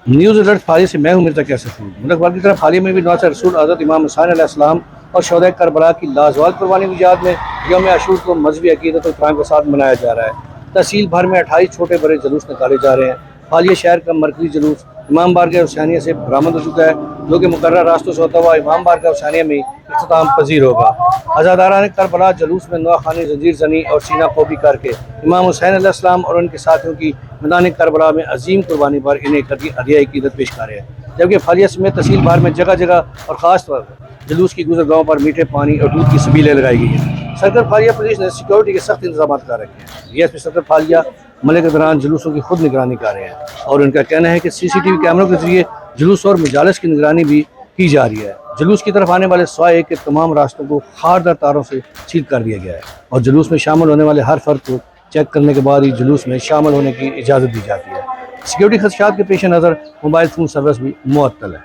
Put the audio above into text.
News alert Fali से मैं हूँ मिर्ज़ा कैसर फूल। मुल्क की तरफ हाल ही में भी नवाज़ रसूल हज़रत इमाम हुसैन अलैहिस्सलाम और शोहदाए करबला की लाजवाल कुर्बानी की याद में यौम आशूर को मजहबी अक़ीदत और इहतराम के साथ मनाया जा रहा है। तहसील भर में 28 छोटे बड़े जुलूस निकाले जा रहे हैं। हालिया शहर का मरकजी जुलूस इमाम बारगाह हुसैनिया से बरामद हो चुका है, जो कि मुकर्रर रास्तों से होता हुआ इमाम बारगाह हुसैनिया में इख्तिताम पजीर होगा। अज़ादारान करबला जुलूस में नवाखानी जंजीर जनी और सीना कोबी करके इमाम हुसैन अलैहिस्सलाम और उनके साथियों की मैदान करबला में अजीम कुर्बानी पर इन्हें हदिया अक़ीदत पेश कर रहे हैं। जबकि फालिया समेत तहसील भर में जगह जगह और ख़ास तौर पर जुलूस की गुजरगाहों पर मीठे पानी और दूध की सबीलें लगाई गई हैं। सरकल फालिया पुलिस ने सिक्योरिटी के सख्त इंतजाम कर रखे हैं। डीएसपी सरकल फालिया मले के दौरान जुलूसों की खुद निगरानी कर रहे हैं और उनका कहना है कि सीसीटीवी कैमरों के जरिए जुलूस और मजालिस की निगरानी भी की जा रही है। जुलूस की तरफ आने वाले 101 के तमाम रास्तों को खारदार तारों से सील कर दिया गया है और जुलूस में शामिल होने वाले हर फर्द को चेक करने के बाद ही जुलूस में शामिल होने की इजाज़त दी जाती है। सिक्योरिटी खदशात के पेश नज़र मोबाइल फ़ोन सर्विस भी मुअत्तल है।